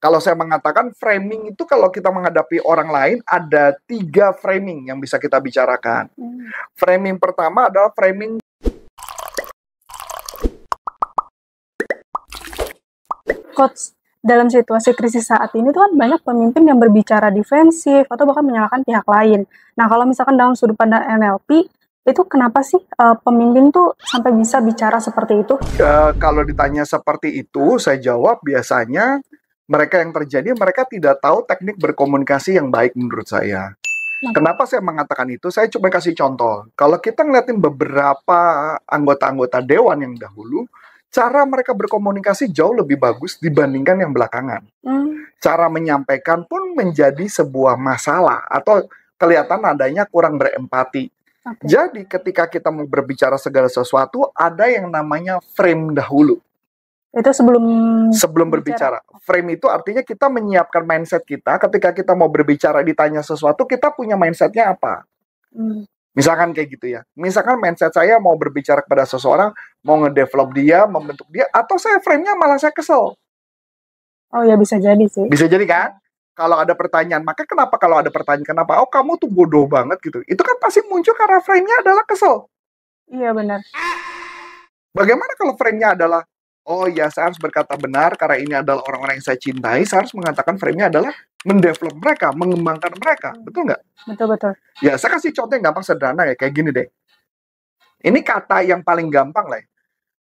Kalau saya mengatakan framing itu kalau kita menghadapi orang lain ada 3 framing yang bisa kita bicarakan. Framing pertama adalah framing Coach, dalam situasi krisis saat ini tuh kan banyak pemimpin yang berbicara defensif atau bahkan menyalahkan pihak lain. Nah, kalau misalkan dalam sudut pandang NLP, itu kenapa sih pemimpin tuh sampai bisa bicara seperti itu? Kalau ditanya seperti itu, saya jawab biasanya mereka yang terjadi, mereka tidak tahu teknik berkomunikasi yang baik menurut saya. Kenapa saya mengatakan itu? Saya coba kasih contoh. Kalau kita ngeliatin beberapa anggota-anggota dewan yang dahulu, cara mereka berkomunikasi jauh lebih bagus dibandingkan yang belakangan. Cara menyampaikan pun menjadi sebuah masalah atau kelihatan adanya kurang berempati. Jadi ketika kita mau berbicara segala sesuatu, ada yang namanya frame dahulu. Itu sebelum berbicara. Frame itu artinya kita menyiapkan mindset kita. Ketika kita mau berbicara, ditanya sesuatu, kita punya mindsetnya apa? Misalkan kayak gitu ya. Misalkan mindset saya mau berbicara kepada seseorang, mau ngedevelop dia, membentuk dia, atau saya frame-nya malah saya kesel. Oh ya, bisa jadi sih. Bisa jadi kan? Kalau ada pertanyaan, maka kenapa kalau ada pertanyaan, kenapa? Oh, kamu tuh bodoh banget gitu. Itu kan pasti muncul karena frame-nya adalah kesel. Iya, benar. Bagaimana kalau frame-nya adalah, oh ya, saya harus berkata benar karena ini adalah orang-orang yang saya cintai. Saya harus mengatakan frame-nya adalah mendevelop mereka, mengembangkan mereka. Betul nggak? Betul. Ya, saya kasih contoh yang gampang sederhana ya, kayak gini deh. Ini kata yang paling gampang lah ya.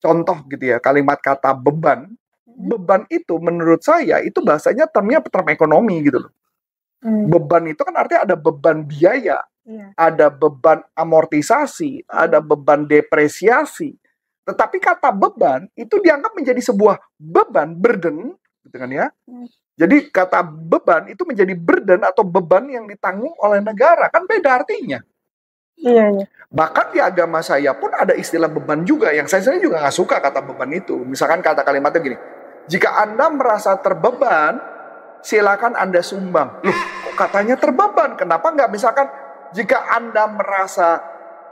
Contoh gitu ya, kalimat kata beban. Beban itu menurut saya, itu bahasanya term ekonomi gitu loh. Beban itu kan artinya ada beban biaya, ada beban amortisasi, ada beban depresiasi. Tetapi kata beban itu dianggap menjadi sebuah beban, burden, gitu kan ya. Jadi kata beban itu menjadi burden atau beban yang ditanggung oleh negara, kan beda artinya. Iya. Bahkan di agama saya pun ada istilah beban juga, yang saya sendiri juga nggak suka kata beban itu. Misalkan kata kalimatnya gini, jika Anda merasa terbeban, silakan Anda sumbang. Loh, kok katanya terbeban? Kenapa nggak misalkan jika Anda merasa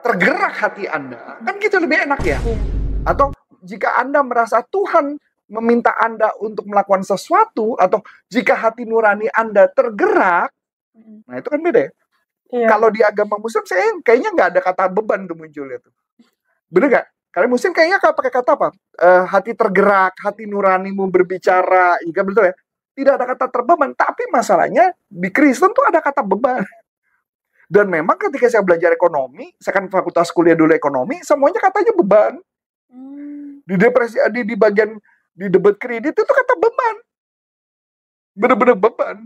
tergerak hati Anda? Kan gitu lebih enak ya. Atau jika Anda merasa Tuhan meminta Anda untuk melakukan sesuatu, atau jika hati nurani Anda tergerak, nah itu kan beda ya. Kalau di agama Muslim, saya kayaknya nggak ada kata beban tuh munculnya tuh. Bener nggak? Karena Muslim kayaknya pakai kata apa? Hati tergerak, hati nuranimu berbicara, iya betul ya. Tidak ada kata terbeban, tapi masalahnya di Kristen tuh ada kata beban. Dan memang ketika saya belajar ekonomi, saya kan fakultas kuliah dulu ekonomi, semuanya katanya beban. Di depresi, di bagian di debat kredit itu kata beban. Bener-bener beban.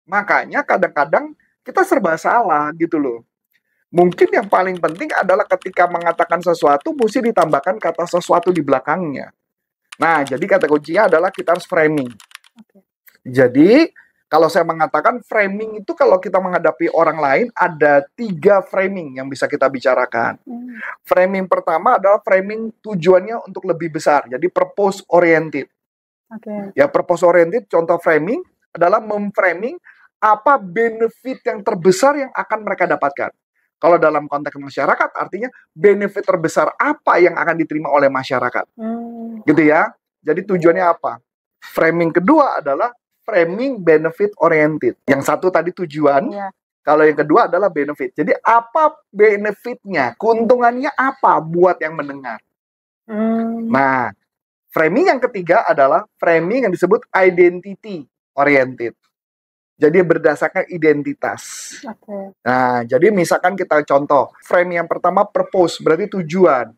Makanya kadang-kadang kita serba salah gitu loh. Mungkin yang paling penting adalah ketika mengatakan sesuatu, mesti ditambahkan kata sesuatu di belakangnya. Nah, jadi kata kuncinya adalah kita harus framing. Jadi, kalau saya mengatakan framing itu kalau kita menghadapi orang lain, ada 3 framing yang bisa kita bicarakan. Framing pertama adalah framing tujuannya untuk lebih besar. Jadi, purpose oriented. Ya, purpose oriented, contoh framing adalah memframing apa benefit yang terbesar yang akan mereka dapatkan. Kalau dalam konteks masyarakat, artinya benefit terbesar apa yang akan diterima oleh masyarakat. Gitu ya. Jadi tujuannya apa? Framing kedua adalah framing benefit oriented. Yang satu tadi tujuan, kalau yang kedua adalah benefit. Jadi apa benefitnya? Keuntungannya apa buat yang mendengar? Nah, framing yang ketiga adalah framing yang disebut identity oriented. Jadi berdasarkan identitas. Nah, jadi misalkan kita contoh, frame yang pertama purpose, berarti tujuan.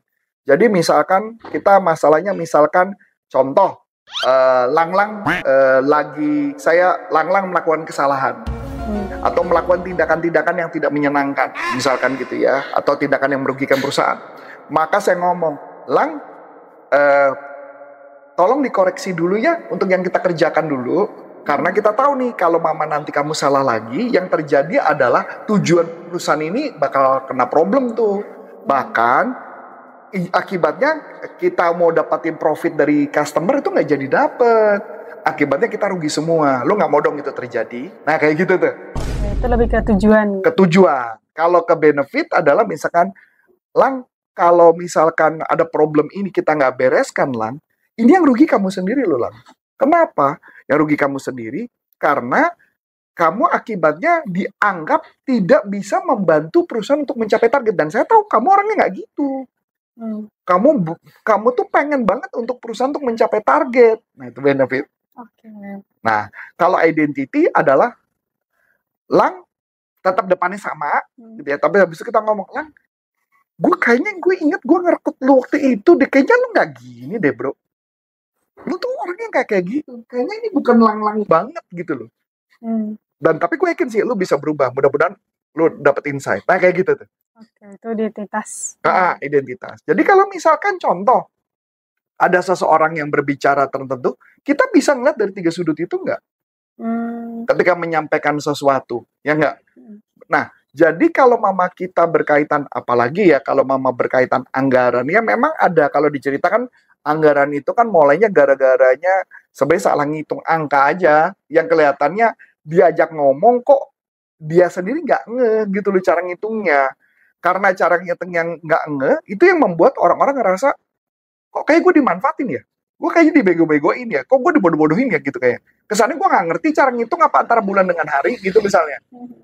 Jadi misalkan kita masalahnya misalkan contoh, Langlang Langlang melakukan kesalahan. Atau melakukan tindakan-tindakan yang tidak menyenangkan, misalkan gitu ya, atau tindakan yang merugikan perusahaan. Maka saya ngomong, Lang, tolong dikoreksi dulu ya untuk yang kita kerjakan dulu. Karena kita tahu nih, kalau mama nanti kamu salah lagi, yang terjadi adalah tujuan perusahaan ini bakal kena problem tuh. Bahkan, akibatnya kita mau dapatin profit dari customer itu nggak jadi dapet. Akibatnya kita rugi semua. Lo nggak mau dong itu terjadi. Nah, kayak gitu tuh. Itu lebih ke tujuan. Ke tujuan. Kalau ke benefit adalah misalkan, Lang, kalau misalkan ada problem ini kita nggak bereskan, Lang, ini yang rugi kamu sendiri loh, Lang. Kenapa? Yang rugi kamu sendiri karena kamu akibatnya dianggap tidak bisa membantu perusahaan untuk mencapai target. Dan saya tahu kamu orangnya nggak gitu. Kamu tuh pengen banget untuk perusahaan untuk mencapai target. Nah, itu benefit. Oke. Nah, kalau identity adalah Lang tetap depannya sama, gitu ya. Tapi habis itu kita ngomong, Lang, gue inget gue ngerekrut lu waktu itu deh. Kayaknya lu nggak gini deh, bro. Lu tuh orangnya kayak gitu. Kayaknya ini bukan Lang-Lang banget gitu loh. Dan tapi gue yakin sih lu bisa berubah. Mudah-mudahan lu dapet insight. Nah, kayak gitu tuh. Oke, itu identitas. Identitas. Jadi kalau misalkan contoh, ada seseorang yang berbicara tertentu, kita bisa ngeliat dari 3 sudut itu nggak? Ketika menyampaikan sesuatu, ya nggak? Nah, jadi kalau mama kita berkaitan, apalagi ya kalau mama berkaitan anggaran, ya memang ada, kalau diceritakan anggaran itu kan mulainya gara-garanya sebenarnya salah ngitung angka aja, yang kelihatannya diajak ngomong kok dia sendiri nggak gitu loh cara ngitungnya. Karena cara ngitung yang nggak itu yang membuat orang-orang ngerasa, kok kayak gue dimanfaatin ya? Gue kayaknya dibego-begoin ya? Kok gue dibodoh-bodohin ya gitu kayak? Kesannya gue nggak ngerti cara ngitung apa antara bulan dengan hari gitu misalnya.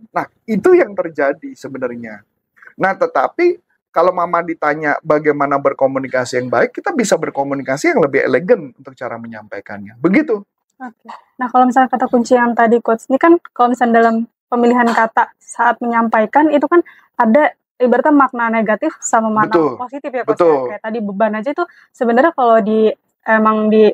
Nah, itu yang terjadi sebenarnya. Nah, tetapi kalau mama ditanya bagaimana berkomunikasi yang baik, kita bisa berkomunikasi yang lebih elegan untuk cara menyampaikannya. Begitu. Oke. Nah, kalau misalnya kata kunci yang tadi, Coach, ini kan kalau misalnya dalam pemilihan kata saat menyampaikan, itu kan ada ibaratnya makna negatif sama makna positif ya, Coach. Kayak tadi beban aja itu sebenarnya kalau emang di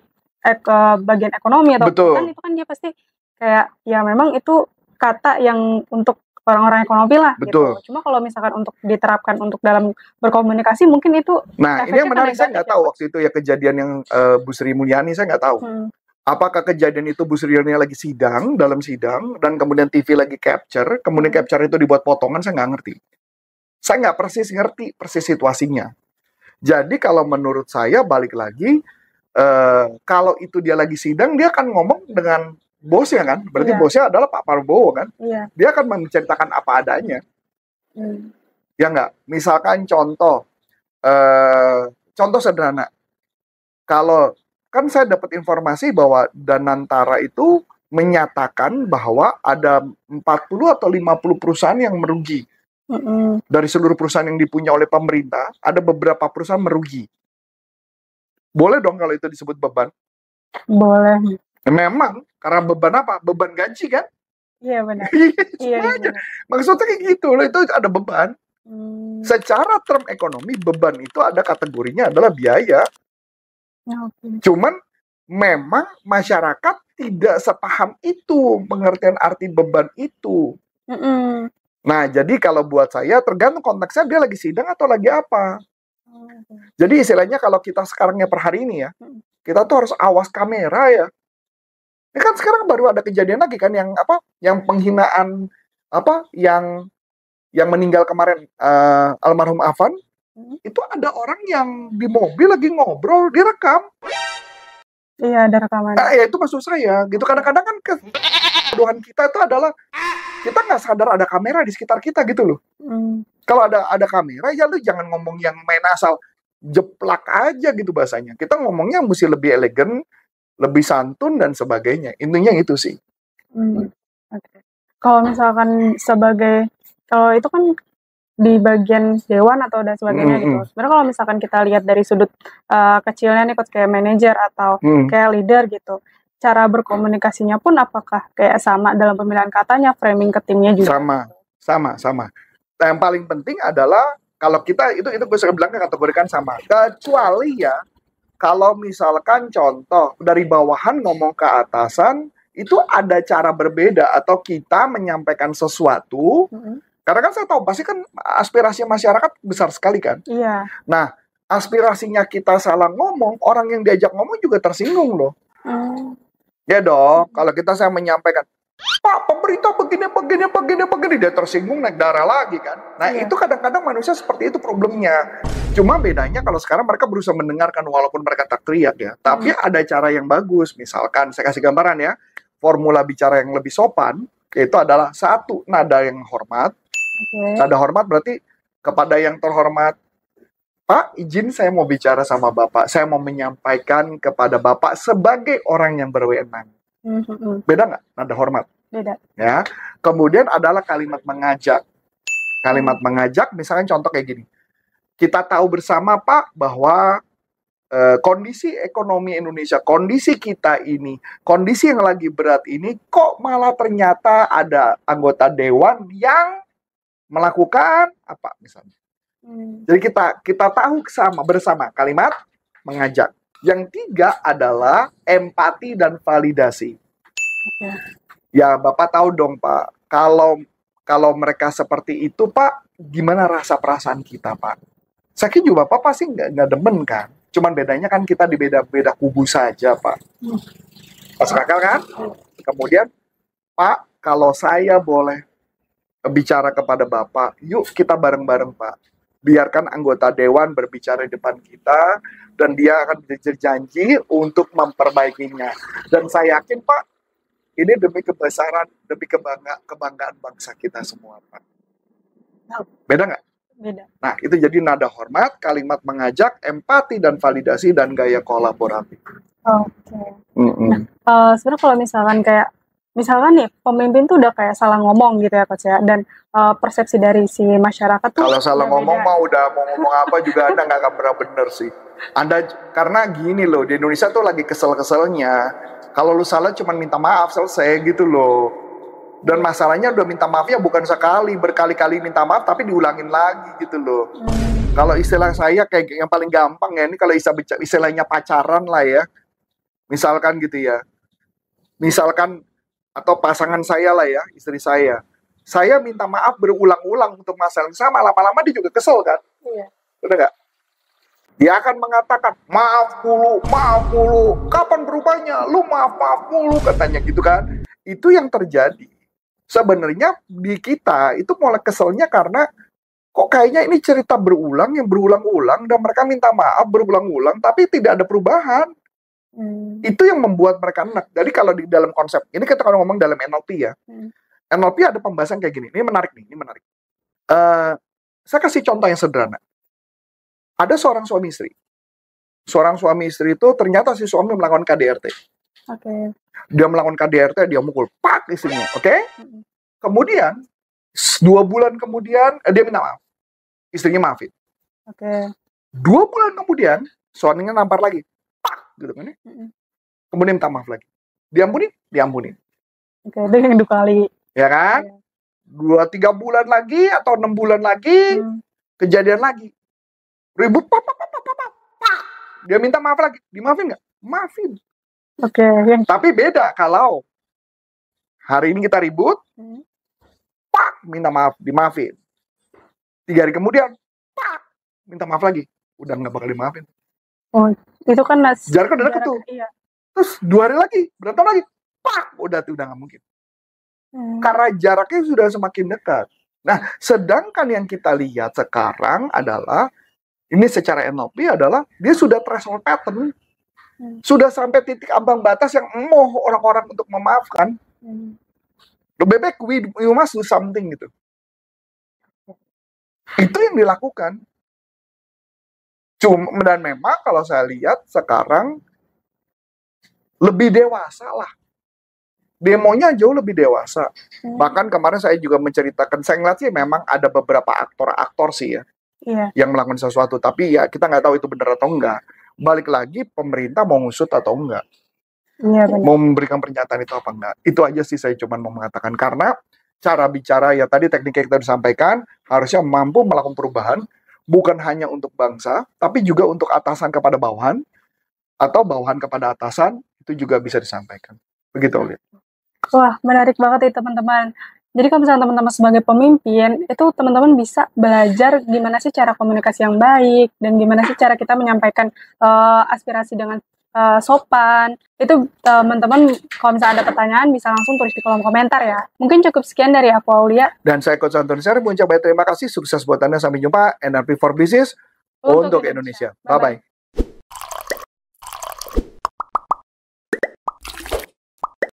bagian ekonomi atau kan itu kan dia pasti kayak ya memang itu kata yang untuk orang-orang ekonomi lah gitu. Cuma kalau misalkan untuk diterapkan untuk dalam berkomunikasi mungkin itu ini yang menarik, saya nggak tahu waktu itu ya kejadian yang Bu Sri Mulyani, saya nggak tahu. Apakah kejadian itu Bu Sri Mulyani lagi dalam sidang, dan kemudian TV lagi capture, kemudian capture itu dibuat potongan, saya nggak ngerti. Saya nggak ngerti persis situasinya. Jadi kalau menurut saya, balik lagi, kalau itu dia lagi sidang, dia akan ngomong dengan bosnya kan, berarti bosnya adalah Pak Prabowo kan, dia akan menceritakan apa adanya, ya nggak? Misalkan contoh sederhana, kalau kan saya dapat informasi bahwa Danantara itu menyatakan bahwa ada 40 atau 50 perusahaan yang merugi. Dari seluruh perusahaan yang dipunya oleh pemerintah, ada beberapa perusahaan merugi. Boleh dong kalau itu disebut beban? Boleh. Memang, karena beban apa? Beban gaji kan? Iya benar. Iya. Maksudnya kayak gitu loh, itu ada beban. Secara term ekonomi, beban itu ada kategorinya adalah biaya. Cuman memang masyarakat tidak sepaham itu, pengertian arti beban itu. Nah, jadi kalau buat saya tergantung konteksnya, dia lagi sidang atau lagi apa. Jadi istilahnya kalau kita sekarangnya per hari ini ya, kita tuh harus awas kamera ya. Ini kan sekarang baru ada kejadian lagi kan yang apa? Yang penghinaan apa? Yang meninggal kemarin almarhum Afan, itu ada orang yang di mobil lagi ngobrol, direkam. Iya, ada rekaman. Ya itu maksud saya, gitu. Kadang-kadang kan kebutuhan kita itu adalah kita nggak sadar ada kamera di sekitar kita gitu loh. Kalau ada kamera, ya lu jangan ngomong yang main asal jeplak aja gitu bahasanya. Kita ngomongnya mesti lebih elegan, lebih santun dan sebagainya. Intinya itu sih. Okay. Kalau misalkan kalau itu kan di bagian dewan atau dan sebagainya gitu. Sebenarnya kalau misalkan kita lihat dari sudut kecilnya nih, Coach, kayak manajer atau kayak leader gitu, cara berkomunikasinya pun apakah kayak sama dalam pemilihan katanya, framing ke timnya juga? Sama. Nah, yang paling penting adalah kalau kita itu gue sering bilang kategorikan sama. Kecuali ya kalau misalkan contoh dari bawahan ngomong ke atasan, itu ada cara berbeda atau kita menyampaikan sesuatu. Karena kan saya tahu pasti kan aspirasi masyarakat besar sekali kan. Iya. Nah, aspirasinya kita salah ngomong, orang yang diajak ngomong juga tersinggung loh. Ya dong, kalau saya menyampaikan, Pak, pemerintah begini, dia tersinggung, naik darah lagi kan. Nah, itu kadang-kadang manusia seperti itu problemnya. Cuma bedanya kalau sekarang mereka berusaha mendengarkan walaupun mereka tak teriak ya. Tapi ada cara yang bagus, misalkan saya kasih gambaran ya, formula bicara yang lebih sopan, yaitu adalah satu, nada yang hormat. Nada hormat berarti kepada yang terhormat, Pak, izin saya mau bicara sama Bapak. Saya mau menyampaikan kepada Bapak sebagai orang yang berwenang. Beda nggak nada hormat? Beda. Ya. Kemudian adalah kalimat mengajak. Kalimat mengajak, misalnya contoh kayak gini. Kita tahu bersama Pak bahwa kondisi ekonomi Indonesia, kondisi kita ini, kondisi yang lagi berat ini, kok malah ternyata ada anggota dewan yang melakukan apa misalnya. Jadi kita tahu bersama kalimat mengajak. Yang tiga adalah empati dan validasi. Ya Bapak tahu dong Pak, kalau mereka seperti itu Pak, gimana rasa perasaan kita Pak? Saya kira juga Bapak pasti nggak demen kan? Cuman bedanya kan kita di beda kubu saja Pak. Masuk akal kan? Kemudian Pak, kalau saya boleh bicara kepada Bapak, yuk kita bareng-bareng Pak. Biarkan anggota dewan berbicara di depan kita, dan dia akan berjanji untuk memperbaikinya. Dan saya yakin Pak, ini demi kebesaran, demi kebanggaan bangsa kita semua Pak. Beda nggak? Beda. Nah, itu jadi nada hormat, kalimat mengajak, empati dan validasi, dan gaya kolaboratif. Oke. Nah, sebenarnya kalau misalkan nih pemimpin tuh udah kayak salah ngomong gitu ya Coach ya, dan persepsi dari si masyarakat tuh kalau salah ngomong mah udah mau ngomong apa juga Anda nggak akan pernah bener sih. Anda karena gini loh, di Indonesia tuh lagi kesel-keselnya. Kalau lu salah cuma minta maaf selesai gitu loh. Dan masalahnya udah minta maafnya bukan sekali, berkali-kali minta maaf tapi diulangin lagi gitu loh. Kalau istilah saya kayak yang paling gampang ya, ini kalau istilahnya pacaran lah ya. Misalkan gitu ya. Misalkan atau pasangan saya lah ya, istri saya. Saya minta maaf berulang-ulang untuk masalah yang sama, lama-lama dia juga kesel kan? Iya. Udah nggak? Dia akan mengatakan, maaf mulu, kapan berubahnya? Lu maaf mulu, katanya gitu kan. Itu yang terjadi. Sebenarnya di kita itu mulai keselnya karena kok kayaknya ini cerita berulang dan mereka minta maaf berulang-ulang tapi tidak ada perubahan. Itu yang membuat mereka enak. Jadi kalau di dalam konsep, ini kita kalau ngomong dalam NLP ya, NLP ada pembahasan kayak gini. Ini menarik. Saya kasih contoh yang sederhana. Ada seorang suami istri. Seorang suami istri itu ternyata si suami melakukan KDRT. Oke. Dia melakukan KDRT, dia mukul, pak istrinya, oke? Kemudian 2 bulan kemudian dia minta maaf, istrinya maafin. Oke. 2 bulan kemudian suaminya nampar lagi, pak, gitu kan? Kemudian minta maaf lagi, diampunin. Oke, itu yang 2 kali. Ya kan? 2-3 bulan lagi atau 6 bulan lagi kejadian lagi, ribut, pak. Dia minta maaf lagi, dimaafin nggak? Maafin. Oke. Tapi beda kalau hari ini kita ribut, pak, minta maaf, dimaafin. 3 hari kemudian, pak, minta maaf lagi, udah nggak bakal dimaafin. Oh, itu kan jaraknya udah deket tuh. Iya. Terus 2 hari lagi, berantem lagi, pak, udah nggak mungkin. Karena jaraknya sudah semakin dekat. Nah, sedangkan yang kita lihat sekarang adalah, ini secara NLP adalah, dia sudah threshold pattern. Sudah sampai titik ambang batas yang emoh orang-orang untuk memaafkan. Lebih baik we must do something gitu. Itu yang dilakukan. Dan memang kalau saya lihat sekarang lebih dewasa lah. Demonya jauh lebih dewasa. Bahkan kemarin saya juga menceritakan, saya ngeliat sih memang ada beberapa aktor sih ya, yang melakukan sesuatu. Tapi ya kita nggak tahu itu benar atau enggak. Balik lagi pemerintah mau ngusut atau enggak. Iya, benar. Mau memberikan pernyataan itu apa enggak. Itu aja sih saya cuma mau mengatakan. Karena cara bicara ya tadi teknik yang kita disampaikan harusnya mampu melakukan perubahan. Bukan hanya untuk bangsa, tapi juga untuk atasan kepada bawahan. Atau bawahan kepada atasan, itu juga bisa disampaikan. Begitu, Lihat. Wah, menarik banget ya teman-teman. Jadi kalau misalnya teman-teman sebagai pemimpin, itu teman-teman bisa belajar gimana sih cara komunikasi yang baik, dan gimana sih cara kita menyampaikan aspirasi dengan sopan. Itu teman-teman kalau misalnya ada pertanyaan bisa langsung tulis di kolom komentar ya. Mungkin cukup sekian dari aku, Aulia. Dan saya Coach Antoni Syarif mengucapkan terima kasih, sukses buat Anda, sampai jumpa, NLP for Business untuk Indonesia. Bye-bye.